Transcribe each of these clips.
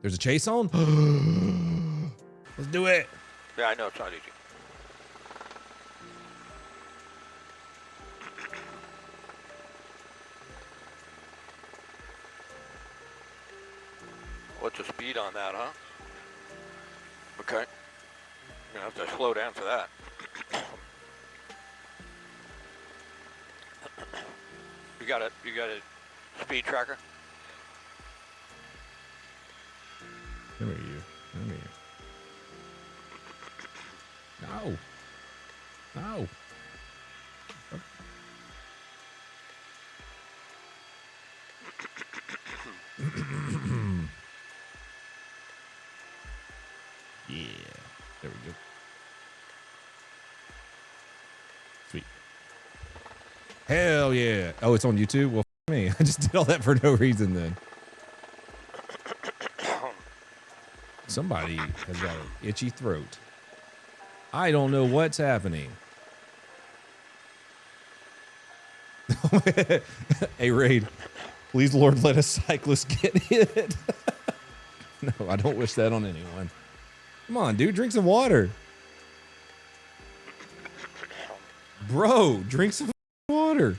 There's a chase on? Let's do it. Yeah, I know it's not easy. What's the speed on that, huh? Okay. You're gonna have to slow down for that. You got it. You got a speed tracker? Come here, you. Come here. No. No. Yeah. There we go. Sweet. Hell yeah. Oh, it's on YouTube? Well, f me. I just did all that for no reason then. Somebody has got an itchy throat. I don't know what's happening. Hey, Raid, please, Lord, let a cyclist get hit. No, I don't wish that on anyone. Come on, dude, drink some water. Bro, drink some water.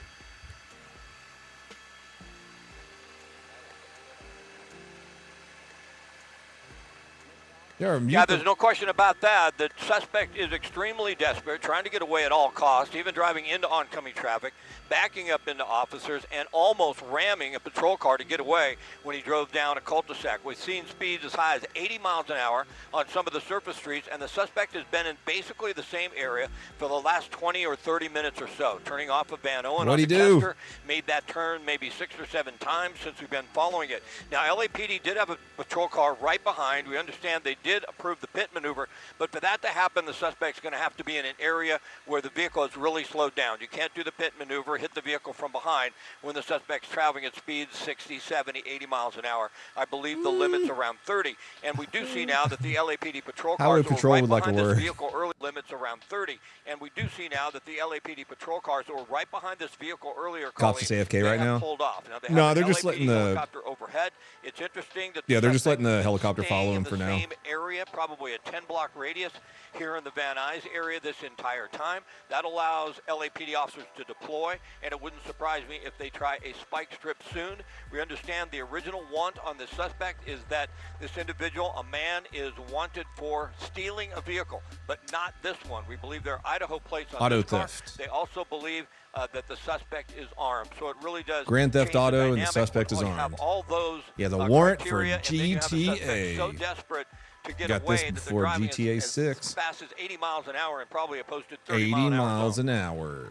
Yeah, there's no question about that. The suspect is extremely desperate, trying to get away at all costs, even driving into oncoming traffic, backing up into officers, and almost ramming a patrol car to get away when he drove down a cul-de-sac. We've seen speeds as high as 80 miles an hour on some of the surface streets, and the suspect has been in basically the same area for the last 20 or 30 minutes or so, turning off of Van Owen What'd onto he do? Kester, made that turn maybe 6 or 7 times since we've been following it. Now, LAPD did have a patrol car right behind. We understand they did approve the pit maneuver, but for that to happen, the suspect's going to have to be in an area where the vehicle is really slowed down. You can't do the pit maneuver, hit the vehicle from behind when the suspect's traveling at speeds 60, 70, 80 miles an hour. I believe the limit's around 30, and we do see now that the LAPD patrol cars were right behind this vehicle early. Limits around 30, and we do see now that the LAPD patrol cars that were right behind this vehicle earlier, Cops just AFK right now? pulled off. Now, they No, they're just letting the helicopter overhead. It's interesting that they're just letting the helicopter follow him for now. Same area, probably a 10-block radius here in the Van Nuys area this entire time. That allows LAPD officers to deploy, and it wouldn't surprise me if they try a spike strip soon. We understand the original want on this suspect is that this individual, a man, is wanted for stealing a vehicle, but not this one. We believe there are Idaho plates on auto this car. theft. They also believe that the suspect is armed, so it really does. Grand theft auto, and the suspect is have armed. all those, yeah, the warrant for criteria, GTA. So desperate to get Got away this that before they're driving GTA as 6. fast as 80 miles an hour and probably a posted 30 80 miles an hour.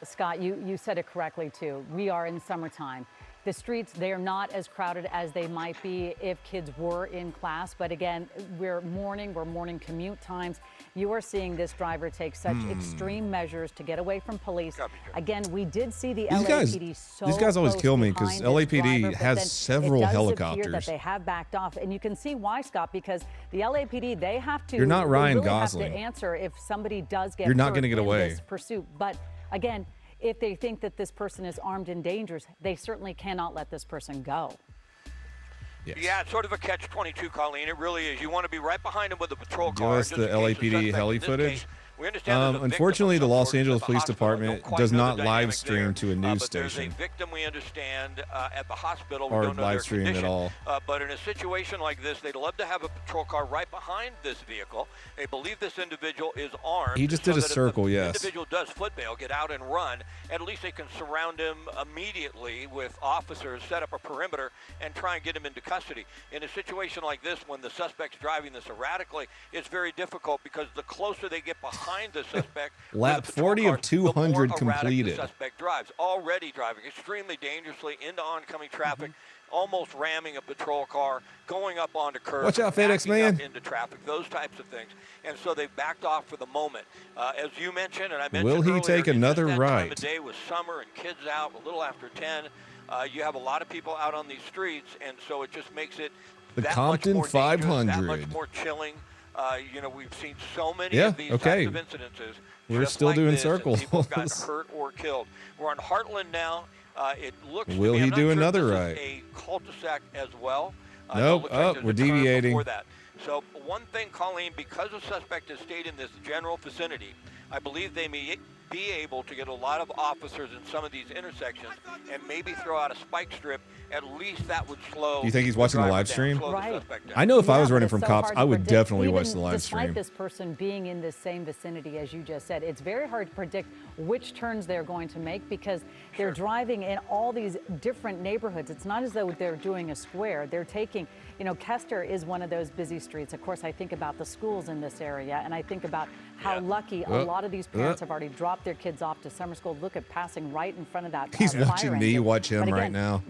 Scott, you said it correctly too. We are in summertime. The streets, they are not as crowded as they might be if kids were in class. But again, we're morning commute times. You are seeing this driver take such extreme measures to get away from police. Again, we did see the LAPD these guys always kill me because LAPD driver, has several helicopters. That they have backed off, and you can see why, Scott, because the LAPD, they have to. You're not Ryan really Gosling. Have to answer if somebody does get. You're not going to get away. This pursuit, but again, if they think that this person is armed and dangerous, they certainly cannot let this person go. Yes. Yeah, it's sort of a catch-22, Colleen. It really is. You want to be right behind him with a patrol car. Give us the LAPD heli footage. We understand unfortunately, the Los Angeles Police Department does not live stream to a news station. There's a victim, we understand, at the hospital. Or we don't know live their stream condition. at all. But in a situation like this, they'd love to have a patrol car right behind this vehicle. They believe this individual is armed. He just did a circle, yes. If the individual does foot bail, get out and run, at least they can surround him immediately with officers, set up a perimeter, and try and get him into custody. In a situation like this, when the suspect's driving this erratically, it's very difficult because the closer they get behind the suspect, lap 40 of 200 completed. The suspect drives, already driving extremely dangerously into oncoming traffic, almost ramming a patrol car, going up onto curbs. Watch out, FedEx man. Into traffic, those types of things. And so they've backed off for the moment. As you mentioned, and I mentioned will he earlier, take another that right? Time of day with summer and kids out a little after 10. You have a lot of people out on these streets, and so it just makes it the that Compton much more 500. that much more chilling. We've seen so many of these types of incidences. We're still doing circles. People got hurt or killed. We're on Heartland now. It looks. Will he do another right? A cul-de-sac as well. Nope. Looks like there's We're a turn deviating. before that. So one thing, Colleen, because the suspect has stayed in this general vicinity, I believe they may be able to get a lot of officers in some of these intersections and maybe throw out a spike strip. At least that would slow. Do you think he's watching the driver live down, stream? slow the Right. suspect down. I know if I was but running it's from so cops, hard to I would predict, definitely watch even the live despite stream. this person being in the same vicinity as you just said, it's very hard to predict which turns they're going to make because they're driving in all these different neighborhoods. It's not as though they're doing a square. They're taking, Kester is one of those busy streets. Of course, I think about the schools in this area, and I think about how lucky a lot of these parents have already dropped their kids off to summer school. Look at passing right in front of that. He's fire watching me engine. watch him But right again, now.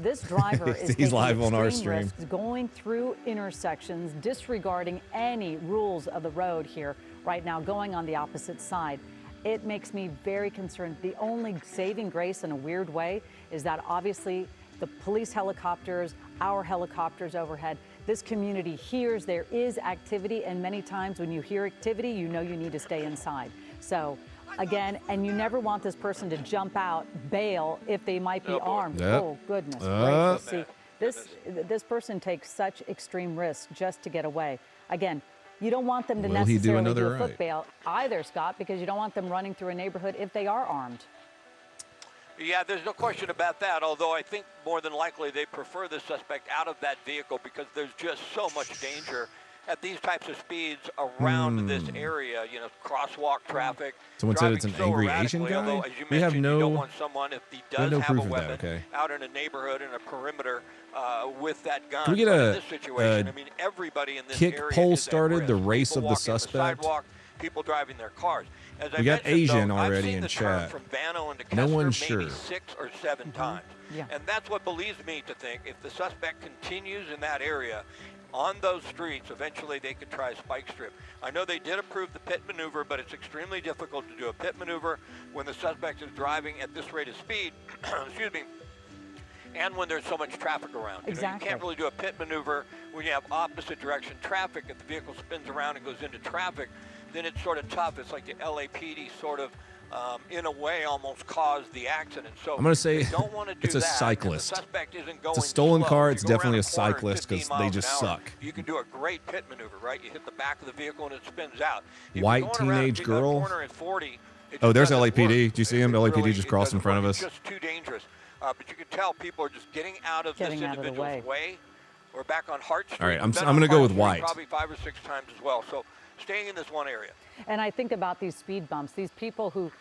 This driver is He's taking live on our extreme stream. risks, going through intersections, disregarding any rules of the road here right now, going on the opposite side. It makes me very concerned. The only saving grace in a weird way is that obviously the police helicopters, our helicopters overhead, this community hears there is activity, and many times when you hear activity, you know you need to stay inside. So again, and you never want this person to jump out, bail if they might be armed. Yep. Oh, goodness gracious. See, this person takes such extreme risks just to get away. Again, you don't want them to Will he do necessarily another do a foot right? bail either, Scott, because you don't want them running through a neighborhood if they are armed. Yeah, there's no question about that, although I think more than likely they prefer the suspect out of that vehicle because there's just so much danger at these types of speeds around this area, crosswalk traffic. Someone said driving it's an so angry erratically, Asian guy? Although, as you We have mentioned, you don't no- want someone, if he we have does no have proof a of that, weapon okay. out in a neighborhood, in a perimeter with that gun. Can we get But in a- this situation, a I mean, everybody in this kick area poll is at started, the risk. race People of the walking the suspect? sidewalk, people driving their cars. As I We got mentioned, Asian though, already I've seen in the turn chat. from Vano into No Kessler one's maybe sure. 6 or 7 times. Yeah. And that's what believes me to think if the suspect continues in that area on those streets, eventually they could try a spike strip. I know they did approve the pit maneuver, but it's extremely difficult to do a pit maneuver when the suspect is driving at this rate of speed, excuse me, and when there's so much traffic around. You Exactly. can't really do a pit maneuver when you have opposite direction traffic. If the vehicle spins around and goes into traffic, then it's sort of tough. It's like the LAPD sort of, in a way, almost caused the accident. So I'm gonna say they don't want to do it's a that, and the cyclist. suspect isn't going It's a stolen slow. car. If It's you go around definitely a a corner at cyclist 15 because they miles just an hour, suck. You can do a great pit maneuver, right? You hit the back of the vehicle and it spins out. If White you're going around teenage a girl. corner at 40, it Oh, just there's doesn't LAPD. work. Do you see him? It LAPD really- just it crossed in doesn't front of work. us. It's just too dangerous. But you can tell people are just getting out of Getting this out of the individual's way. We're back on Hart Street. All right, We've been I'm on gonna go Hart with Street white. Probably 5 or 6 times as well. So staying in this one area. And I think about these speed bumps, these people who,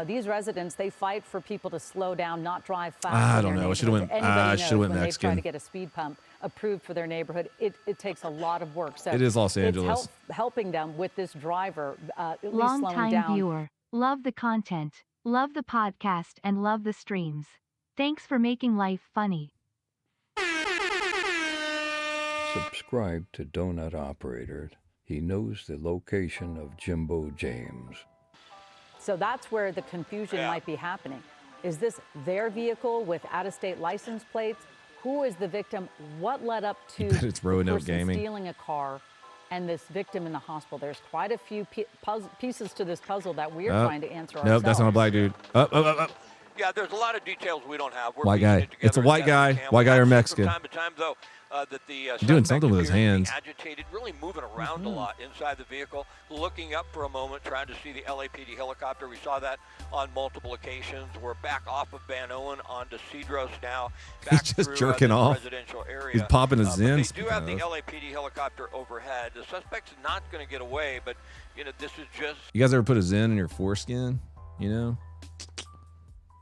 these residents, they fight for people to slow down, not drive fast. I in don't their know. I should've neighborhoods. went- Anybody I knows should've went when they try to Mexican. get a speed bump approved for their neighborhood, it takes a lot of work. So It is Los Angeles. It's helping them with this driver, at least Long slowing time down. viewer. Love the content. Love the podcast and love the streams. Thanks for making life funny. Subscribe to Donut Operator. He knows the location of Jimbo James. So that's where the confusion Yeah. might be happening. Is this their vehicle with out-of-state license plates? Who is the victim? What led up to bet it's the Roanoke person Gaming. stealing a car and this victim in the hospital? There's quite a few pieces to this puzzle that we're Oh, trying to answer ourselves. Nope, that's not a black dude. Up. Yeah, there's a lot of details we don't have. We're White piecing guy. it together It's a as white best we guy. can. White We guy or have seen Mexican. From time to time, though, that the doing suspect something with his appears to be hands. agitated, really moving around a lot inside the vehicle, looking up for a moment, trying to see the LAPD helicopter. We saw that on multiple occasions. We're back off of Van Owen onto Cedros now. Back He's just through, jerking this off. residential area. He's popping his But Zen, They do speaking have the of. LAPD helicopter overhead. The suspect's not going to get away, but this is just You guys ever put a Zen in your foreskin?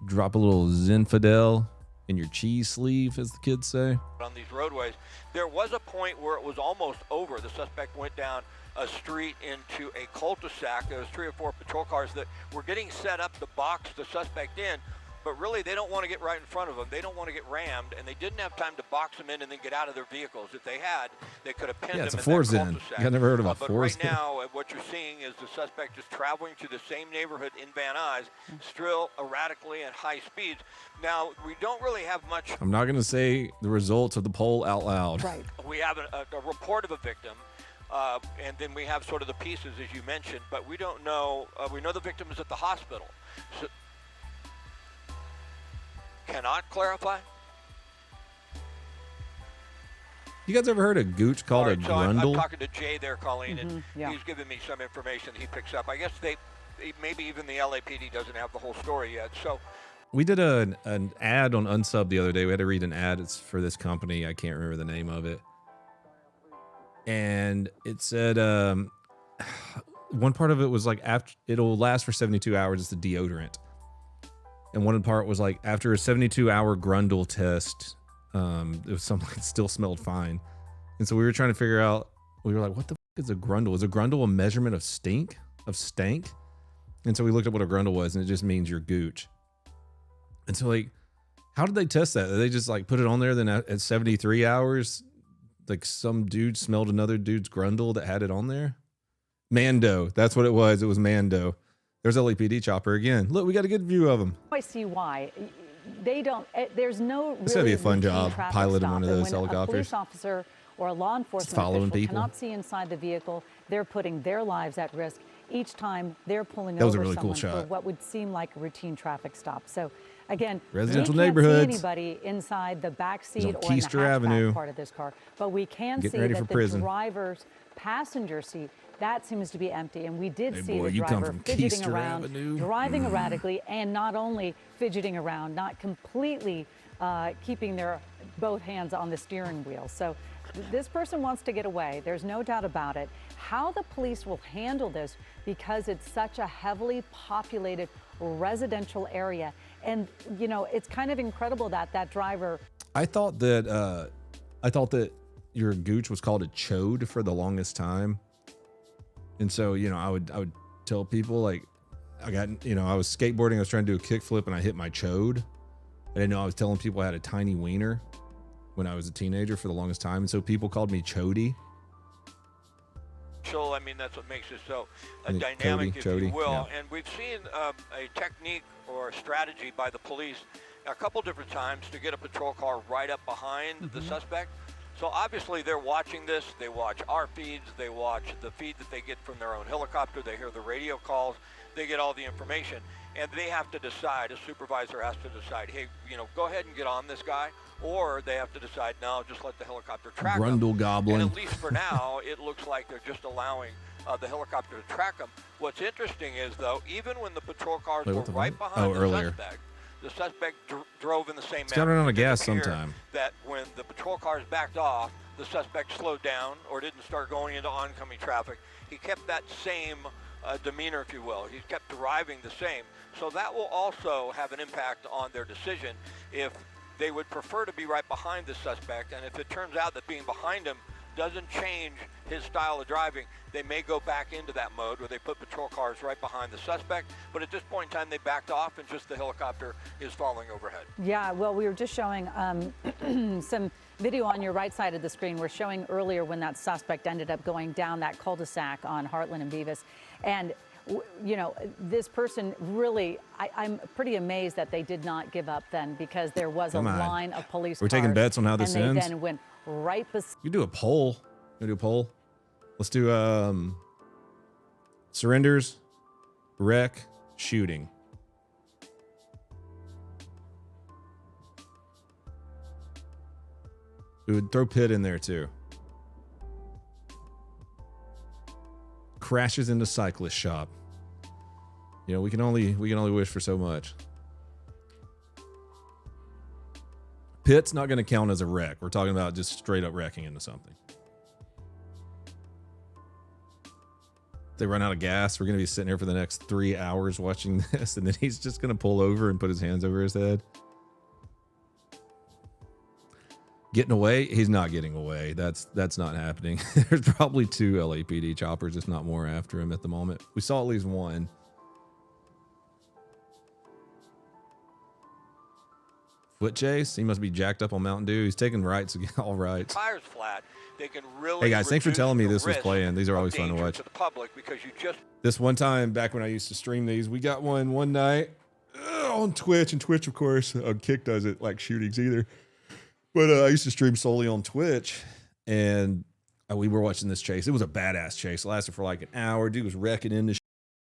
Drop a little Zinfidel in your cheese sleeve, as the kids say. on these roadways. There was a point where it was almost over. The suspect went down a street into a cul-de-sac. There was 3 or 4 patrol cars that were getting set up to box the suspect in, but really they don't want to get right in front of them. They don't want to get rammed, and they didn't have time to box them in and then get out of their vehicles. If they had, they could have pinned Yeah, them it's a in four that Zen. cul-de-sac. You guys never heard of a But four right Zen? now, what you're seeing is the suspect is traveling through the same neighborhood in Van Nuys, still erratically at high speeds. Now, we don't really have much. I'm not going to say the results of the poll out loud. Right. We have a report of a victim, and then we have sort of the pieces, as you mentioned, but we don't know. We know the victim is at the hospital. So, cannot clarify? You guys ever heard a gooch called a So I'm grundle? talking to Jay there, Colleen, and yeah. he's giving me some information that he picks up. I guess maybe even the LAPD doesn't have the whole story yet. So We did an ad on Unsub the other day. We had to read an ad. It's for this company. I can't remember the name of it. And it said one part of it was like after it'll last for 72 hours. It's the deodorant. And one part was like after a 72-hour grundle test, it was something that still smelled fine. And so we were trying to figure out, we were like, what the fuck is a grundle? Is a grundle a measurement of stank? And so we looked up what a grundle was, and it just means your gooch. And so like, how did they test that? Did they just like put it on there? Then at 73 hours, like some dude smelled another dude's grundle that had it on there. Mando. That's what it was. It was Mando. There's LAPD chopper again. Look, we got a good view of him. I see why. They don't, there's no This gotta be a fun routine job, traffic piloting stop. one of And those when helicopters. a police officer or a law enforcement following official people. cannot see inside the vehicle, they're putting their lives at risk each time they're pulling That was a over really cool someone for shot. what would seem like a routine traffic stop. So again, Residential we can't neighborhoods. see anybody inside the back He's seat on or in the Keister hatchback Avenue. part of this car, but we can Getting see ready that for the prison. driver's passenger seat, that seems to be empty, and we did Hey, see boy, the you come driver from fidgeting Keister around, Avenue. driving erratically, and not only fidgeting around, not completely keeping their both hands on the steering wheel. So this person wants to get away. There's no doubt about it. How the police will handle this, because it's such a heavily populated residential area, and you know, it's kind of incredible that that driver. I thought that your gooch was called a chode for the longest time. And so, you know, I would tell people like I was skateboarding, I was trying to do a kickflip and I hit my chode. I didn't know I was telling people I had a tiny wiener when I was a teenager for the longest time. And so people called me Chody. So, I mean, that's what makes it so Yeah, dynamic, if you Chody, will. yeah. And we've seen a technique or a strategy by the police a couple different times to get a patrol car right up behind the suspect. So obviously they're watching this. They watch our feeds. They watch the feed that they get from their own helicopter. They hear the radio calls. They get all the information. And they have to decide, a supervisor has to decide, hey, you know, go ahead and get on this guy. Or they have to decide, no, just let the helicopter track him. Grundle goblin. And at least for now, it looks like they're just allowing the helicopter to track him. What's interesting is, though, even when the patrol cars Wait, were what the right fuck? behind Oh, the earlier. suspect drove in the same It's gotta manner. run out of It didn't gas appear sometime. That when the patrol cars backed off, the suspect slowed down or didn't start going into oncoming traffic. He kept that same demeanor, if you will. He kept driving the same. So that will also have an impact on their decision if they would prefer to be right behind the suspect. And if it turns out that being behind him doesn't change his style of driving, they may go back into that mode where they put patrol cars right behind the suspect. But at this point in time, they backed off and just the helicopter is falling overhead. Yeah, well, we were just showing some video on your right side of the screen. We're showing earlier when that suspect ended up going down that cul-de-sac on Heartland and Beavis. And, you know, this person really, I'm pretty amazed that they did not give up then, because there was Come a on. line of police We're taking cars, bets on how this and ends? they then went right beside. You do a poll. You do a poll. Let's do surrenders, wreck, shooting. We would throw Pitt in there too. Crashes into cyclist shop. You know, we can only wish for so much. Pitt's not going to count as a wreck. We're talking about just straight up wrecking into something. They run out of gas. We're going to be sitting here for the next 3 hours watching this, and then he's just going to pull over and put his hands over his head. Getting away? He's not getting away. That's not happening. There's probably 2 LAPD choppers, if not more, after him at the moment. We saw at least one. Foot chase? He must be jacked up on Mountain Dew. He's taking rights again, all rights. Tires flat, they can really Hey guys, thanks for reduce telling me the this was risk playing. These are of always fun to danger watch. to the public, because you just This one time back when I used to stream these, we got one night on Twitch, and Twitch, of course, Kick doesn't like shootings either. But I used to stream solely on Twitch, and we were watching this chase. It was a badass chase. It lasted for like an hour. Dude was wrecking into shit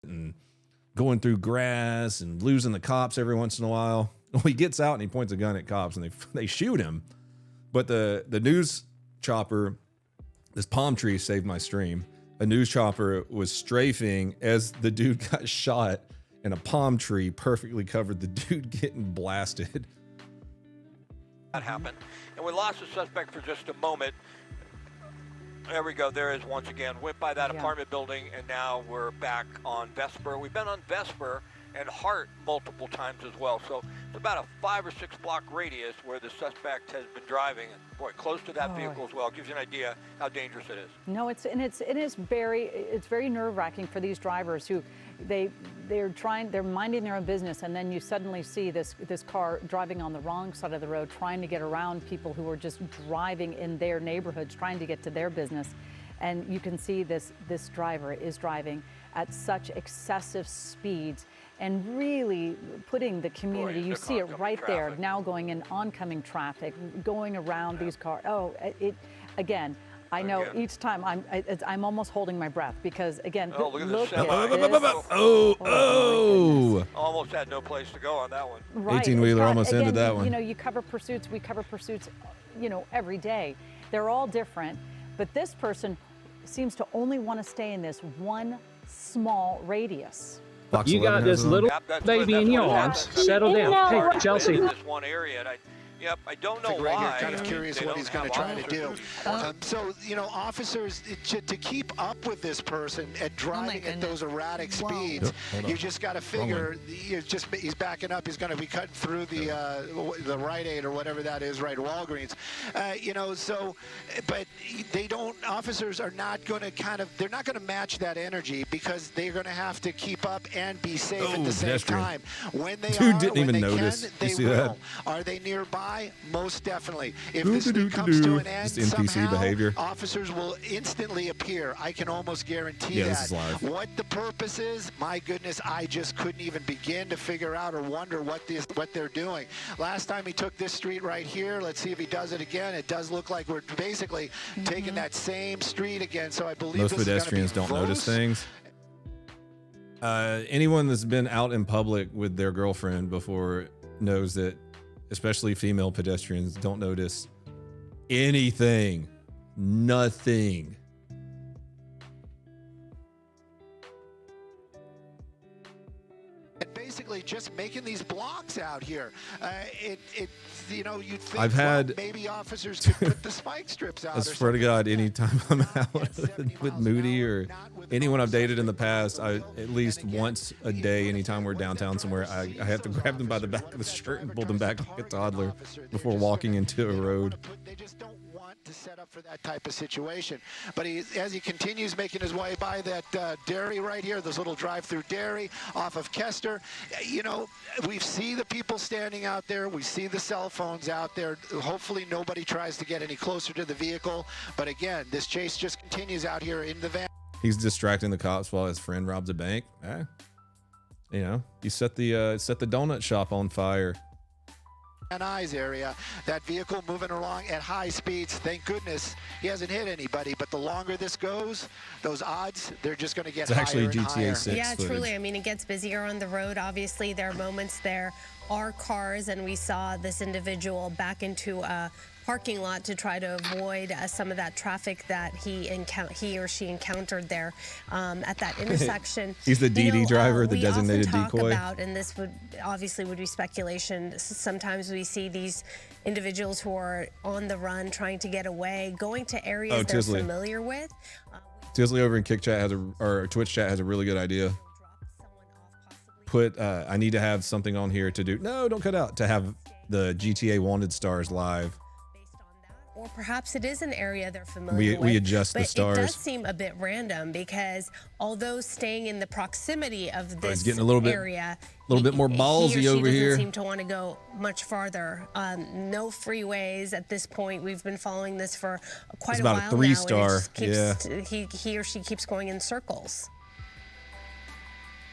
and going through grass and losing the cops every once in a while. Well, he gets out and he points a gun at cops, and they shoot him. But the news chopper, this palm tree saved my stream. A news chopper was strafing as the dude got shot, and a palm tree perfectly covered the dude getting blasted. That happened. And we lost the suspect for just a moment. There we go. There is once again. Went by that apartment building, and now we're back on Vesper. We've been on Vesper and Hart multiple times as well. So it's about a 5 or 6 block radius where the suspect has been driving. And boy, close to that vehicle as well. Gives you an idea how dangerous it is. No, it is very nerve-wracking for these drivers who they're minding their own business, and then you suddenly see this car driving on the wrong side of the road, trying to get around people who are just driving in their neighborhoods, trying to get to their business. And you can see this driver is driving at such excessive speeds and really putting the community, you see it right there, now going in oncoming traffic, going around these cars. Again, I know each time I'm almost holding my breath because, again, look at look this. Almost had no place to go on that one. Right. 18-wheeler almost ended that one. You know, you cover pursuits, we cover pursuits, every day. They're all different, but this person seems to only want to stay in this one small radius. Fox You 11 got has this it on. little That's baby in your arms. Settle down. Hey, Chelsea. In this one area, and I don't know Greg, why. you're kind of curious they what don't he's going to have try to officers. do. So, officers, to keep up with this person at driving at those erratic speeds, you just got to figure he's backing up. He's going to be cutting through the Rite Aid or whatever that is, right? Walgreens. But officers are not going to they're not going to match that energy because they're going to have to keep up and be safe at the same time. When they didn't even notice. They You see will. that? Are they nearby? Most definitely. If this thing comes to an end, Just NPC somehow, behavior. officers will instantly appear. I can almost guarantee Yeah, that. this is live. What the purpose is, my goodness, I just couldn't even begin to figure out or wonder what they're doing. Last time he took this street right here. Let's see if he does it again. It does look like we're basically taking that same street again. So I believe Most this pedestrians is gonna don't be notice close. things. Anyone that's been out in public with their girlfriend before knows that, especially female pedestrians, don't notice anything. Nothing. And basically just making these blocks out here. You'd think I've had- maybe officers could put the spike strips out. I swear to God, anytime I'm out with Moody or anyone I've dated in the past, at least once a day, anytime we're downtown somewhere, I have to grab them by the back of the shirt and pull them back like a toddler before walking into a road. They just don't want to set up for that type of situation. But as he continues making his way by that dairy right here, this little drive-through dairy off of Kester, we see the people standing out there. We see the cell phones out there. Hopefully nobody tries to get any closer to the vehicle. But again, this chase just continues out here in the van. He's distracting the cops while his friend robs a bank. He set the donut shop on fire. Van Nuys area, that vehicle moving along at high speeds. Thank goodness he hasn't hit anybody, but the longer this goes, those odds, they're just going to get It's actually higher and GTA higher. 6 Yeah, footage. truly. I mean, it gets busier on the road. Obviously, there are moments there are cars, and we saw this individual back into a parking lot to try to avoid some of that traffic that he or she encountered there at that intersection. He's the DD driver, the designated we often decoy. talk about, and this would be speculation. Sometimes we see these individuals who are on the run, trying to get away, going to areas they're Tisley. familiar with. Tisley over in Kick Chat or Twitch Chat has a really good idea. I need to have something on here to do. No, don't cut out. To have the GTA Wanted stars live. Or perhaps it is an area they're familiar with. We adjust the but stars. It does seem a bit random because although staying in the proximity of this getting a little bit more ballsy he or she over here. doesn't seem to want to go much farther. No freeways at this point. We've been following this for quite It's a about while a 3 now. star. And it just keeps, he or she keeps going in circles.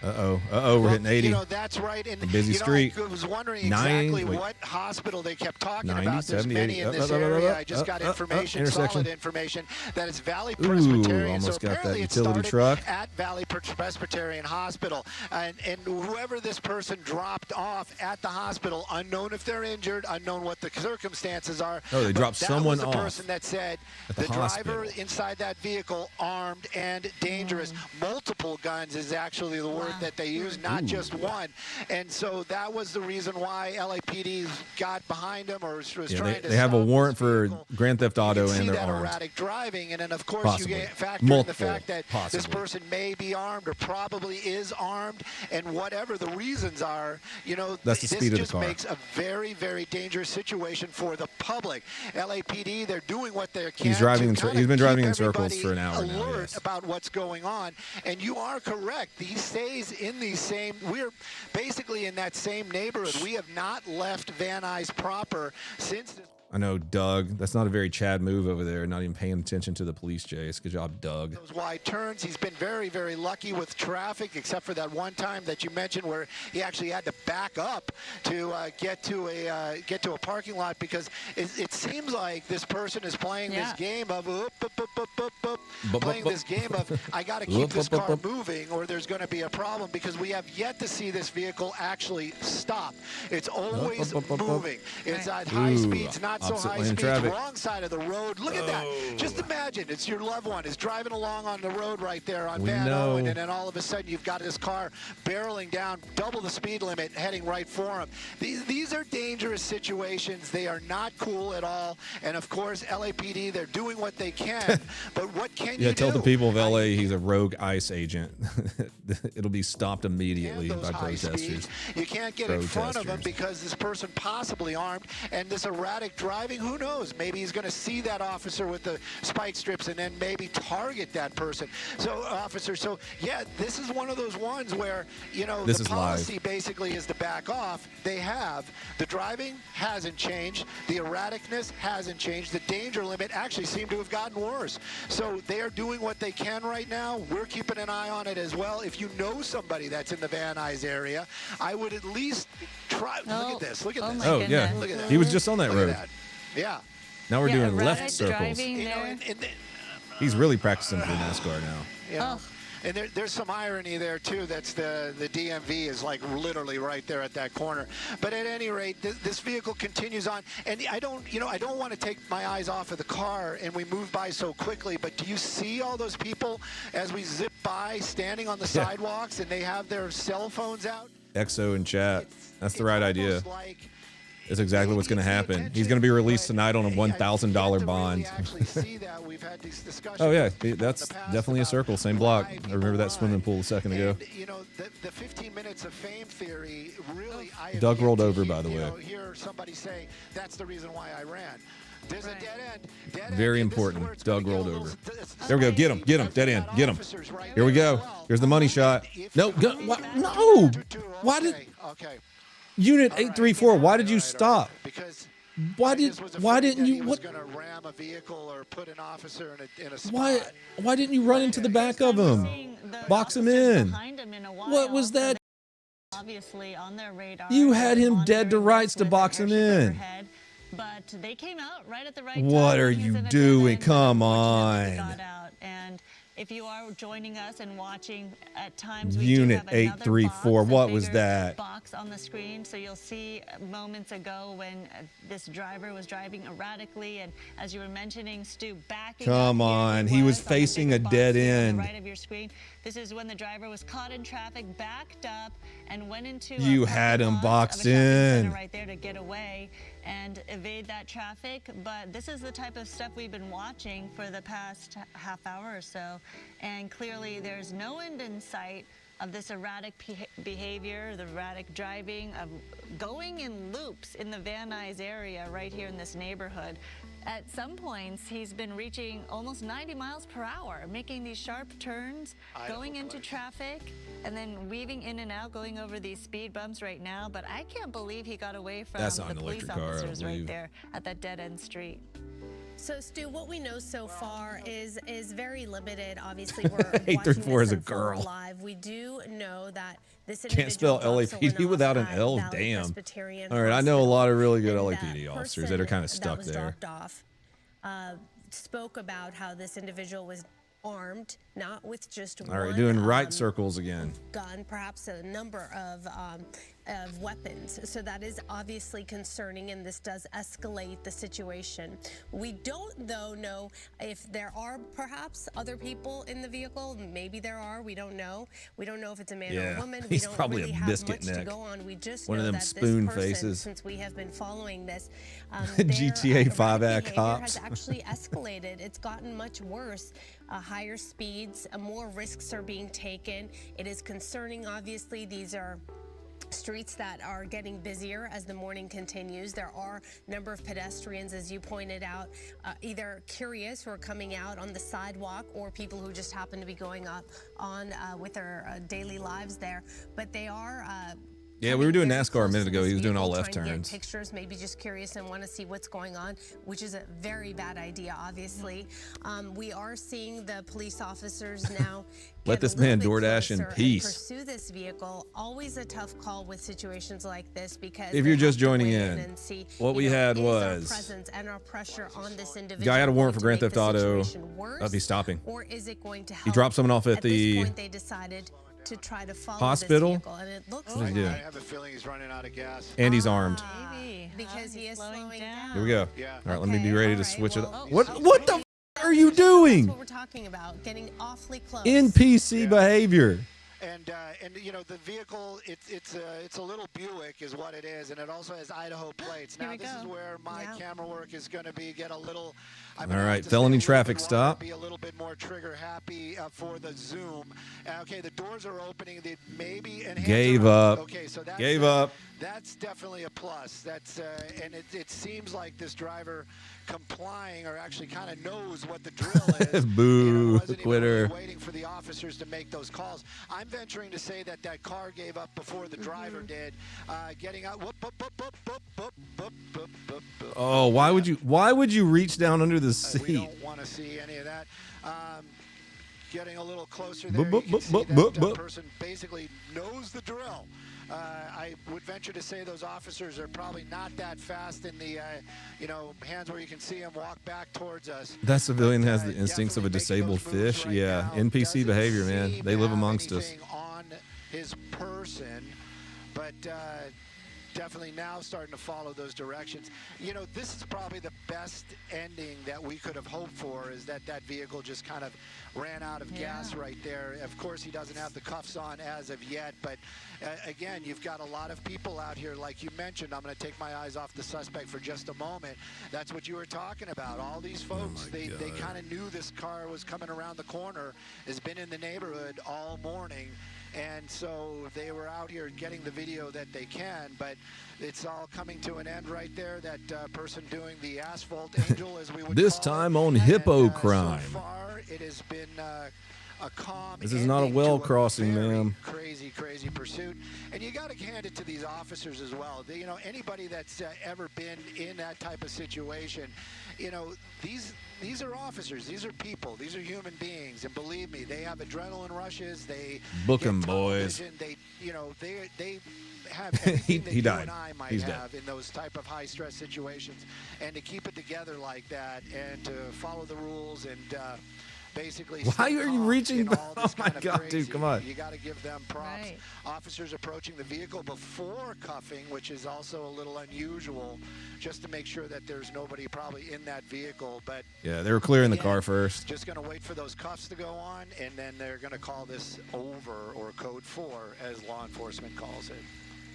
We're hitting 80. You know, that's right. And a busy street. I was wondering exactly what hospital they kept talking 90, about. There's 70, many 80. in this area. I just got information, solid information, that it's Valley Presbyterian. Almost so got that apparently utility it truck. started at Valley Presbyterian Hospital. And whoever this person dropped off at the hospital, unknown if they're injured, unknown what the circumstances are. Oh, they dropped someone off. That was the person off that said the driver inside that vehicle, armed and dangerous. Multiple guns is actually the word that they use, not just one. And so that was the reason why LAPD got behind him, or was trying to. They have a warrant for Grand Theft Auto, and they're armed. Erratic driving, and then of course you get factor in the fact that this person may be armed or probably is armed, and whatever the reasons are, you know, that's the speed of the car. This just makes a very, very dangerous situation for the public. LAPD, they're doing what they can. He's been driving in circles for an hour now. Alert about what's going on, and you are correct. He stays in these same. We're basically in that same neighborhood. We have not left Van Nuys proper since. I know, Doug. That's not a very Chad move over there. Not even paying attention to the police chase. Good job, Doug. Those wide turns. He's been very, very lucky with traffic, except for that one time that you mentioned where he actually had to back up to get to a parking lot, because it seems like this person is playing this game of this game of I got to keep this car moving or there's going to be a problem, because we have yet to see this vehicle actually stop. It's always moving. It's at high speeds, not so high speeds, wrong side of the road. Look at that. Just imagine it's your loved one is driving along on the road right there on Van Owen, and then all of a sudden you've got this car barreling down double the speed limit heading right for him. These are dangerous situations. They are not cool at all. And of course, LAPD, they're doing what they can, but what can you do? Yeah, tell the people of LA he's a rogue ICE agent. It'll be stopped immediately by protesters. You can't get in front of him because this person possibly armed, and this erratic driving, who knows? Maybe he's going to see that officer with the spike strips and then maybe target that person. So, yeah, this is one of those ones where, you know, the policy basically is to back off. They have. The driving hasn't changed. The erraticness hasn't changed. The danger limit actually seemed to have gotten worse. So they are doing what they can right now. We're keeping an eye on it as well. If you know somebody that's in the Van Nuys area, I would at least try. Look at this. Look at this. Oh, yeah. Look at that. He was just on that road. Yeah. Now we're doing left circles. You know, He's really practicing for NASCAR now. Yeah. And there's some irony there too. That's the DMV is like literally right there at that corner. But at any rate, this vehicle continues on, and I don't want to take my eyes off of the car, and we move by so quickly. But do you see all those people as we zip by, standing on the sidewalks, and they have their cell phones out? EXO and chat. That's the right idea. It's exactly what's going to happen. He's going to be released tonight on a $1,000 bond. Oh, yeah. That's definitely a circle. Same block. I remember that swimming pool a second ago. You know, the 15 minutes of fame theory, really, Doug rolled over, by the way. Hear somebody say, that's the reason why I ran. There's a dead end. Very important. Doug rolled over. There we go. Get him. Get him. Dead end. Get him. Here we go. Here's the money shot. No. No. Why did... Okay. Unit 834, why did you stop? Because why didn't you was going to ram a vehicle or put an officer in a spot. Why didn't you run into the back of him? Box him in. What was that? Obviously on their radar. You had him dead to rights to box him in. But they came out right at the right time. What are you doing? Come on. And if you are joining us and watching at times, we Unit do have 834. What was that? Box on the screen, so you'll see moments ago when this driver was driving erratically, and as you were mentioning, Stu, backing. Come on, he was facing a dead end. On the right of your screen. This is when the driver was caught in traffic, backed up, and went into. You had him boxed in. Right there to get away and evade that traffic. But this is the type of stuff we've been watching for the past half hour or so, and clearly there's no end in sight of this erratic behavior, the erratic driving, of going in loops in the Van Nuys area right here in this neighborhood. At some points, he's been reaching almost 90 miles per hour, making these sharp turns, going into traffic, and then weaving in and out, going over these speed bumps right now. But I can't believe he got away from the police officers right there at that dead-end street. So, Stu, what we know so far is very limited. Obviously, we're watching 834 this is a in full girl. live. We do know that this Can't individual spell LAPD without an L. Damn. All right, I know a lot of really good LAPD officers that are kind of stuck there. Off, spoke about how this individual was armed, not with just All right, one, doing right circles again. gun, perhaps a number of weapons. So that is obviously concerning, and this does escalate the situation. We don't, though, know if there are perhaps other people in the vehicle. Maybe there are. We don't know. We don't know if it's a man or a woman. He's we don't probably really a have biscuit much neck. to go on. We just One know of them that spoon this person, faces. since we have been following this, GTA 5 act Act cops. has actually escalated. It's gotten much worse. Higher speeds, more risks are being taken. It is concerning, obviously. These are streets that are getting busier as the morning continues. There are a number of pedestrians, as you pointed out, either curious who are coming out on the sidewalk or people who just happen to be going up on with their daily lives there. But they are Yeah, we were doing NASCAR a minute ago. He was doing all left trying to get turns. pictures, maybe just curious and want to see what's going on, which is a very bad idea, obviously. We are seeing the police officers now Let get this a little man bit DoorDash in closer and peace. pursue this vehicle. Always a tough call with situations like this because If they you're just have to joining weigh in, and see, what we you know, had is our was presence and our pressure on this individual guy had a warrant for going Grand to Theft make the Auto. situation worse, That'd be stopping. or is it going to help? He dropped someone off at this the point, they decided to try to follow hospital. this vehicle, and it looks What did like he do? I have a feeling he's running out of gas. And he's armed. Maybe. because he is slowing down. Here we go. Yeah. All right, let me Okay, be ready all to right, switch it well, up. oh, What the are you doing? That's what we're talking about, getting awfully close. NPC behavior. And you know the vehicle, it's a little Buick is what it is, and it also has Idaho plates. Now this is where my camera work is going to get a little. All right, felony traffic stop. Be a little bit more trigger happy for the zoom. Okay, the doors are opening. They maybe and hands Gave are up. Okay, so that's Gave up. That's definitely a plus. That's and it seems like this driver complying or actually kind of knows what the drill is. Boo, wasn't even quitter. really waiting for the officers to make those calls. I'm venturing to say that car gave up before the driver did. Getting out. Whoop, whoop, whoop, whoop, whoop, whoop, whoop, whoop, whoop, whoop. Oh, why would you reach down under the seat? We don't want to see any of that. Getting a little closer there, Boop, you can boop, see boop, that boop, boop. person basically knows the drill. I would venture to say those officers are probably not that fast in the, hands where you can see them walk back towards us. That civilian has the instincts of a disabled fish. Right Yeah, now. NPC Doesn't behavior, man. seem They to live have amongst us. anything on his person, but definitely now starting to follow those directions. You know, this is probably the best ending that we could have hoped for, is that vehicle just kind of ran out of gas right there. Of course, he doesn't have the cuffs on as of yet, but again, you've got a lot of people out here, like you mentioned. I'm going to take my eyes off the suspect for just a moment. That's what you were talking about. All these folks, they kind of knew this car was coming around the corner, has been in the neighborhood all morning. And so they were out here getting the video that they can, but it's all coming to an end right there. That person doing the asphalt angel, as we would This call time it. on And, Hippo So Crime. far, it has been a calm. This is not a ending well to crossing, very ma'am. Crazy pursuit, and you got to hand it to these officers as well. They, anybody that's ever been in that type of situation, these are officers, these are people, these are human beings, and believe me, they have adrenaline rushes. They Book get 'em, tunnel boys. vision. They have everything that He you died. and I might He's dead. have in those type of high stress situations, and to keep it together like that, and to follow the rules, and basically. Why stay are you calm reaching in back? all Oh this my kind of God, dude, crazy. come on. You got to give them props. Right. Officers approaching the vehicle before cuffing, which is also a little unusual, just to make sure that there's nobody probably in that vehicle. But Yeah, they were clearing the again, car first. just going to wait for those cuffs to go on, and then they're going to call this over, or code 4, as law enforcement calls it.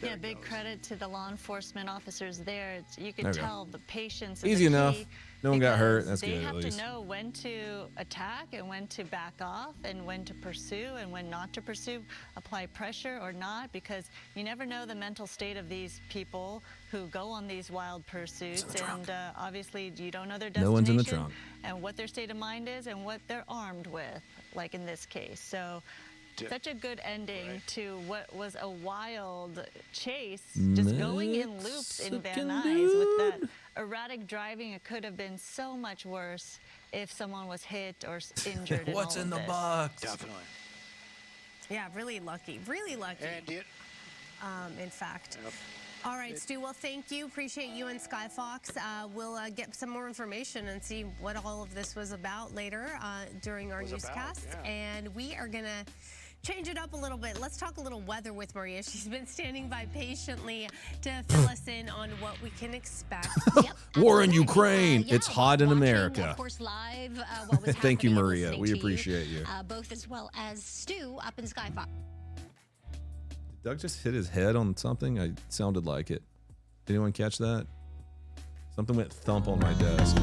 There Yeah, it big goes. credit to the law enforcement officers there. You can Okay. tell the patience. is Easy the enough. key No one got hurt. because That's good, They at have least. to know when to attack and when to back off and when to pursue and when not to pursue, apply pressure or not, because you never know the mental state of these people who go on these wild pursuits. And obviously, you don't know their destination No one's in the trunk. and what their state of mind is and what they're armed with, like in this case. So such a good ending to what was a wild chase, just going in loops in Van Nuys with that erratic driving. It could have been so much worse if someone was hit or injured. What's in the box? Definitely. Yeah, really lucky. Really lucky. And in fact. Yep. All right, Stu, well, thank you. Appreciate you and Sky Fox. We'll get some more information and see what all of this was about later during our newscast. And we are going to change it up a little bit. Let's talk a little weather with Maria. She's been standing by patiently to fill us in on what we can expect. War in Ukraine. It's hot in America. Of course, live, what was Thank you, happening and Maria. listening We to appreciate you. Both as well as Stu up in Sky Fox. Doug just hit his head on something. I sounded like it. Did anyone catch that? Something went thump on my desk.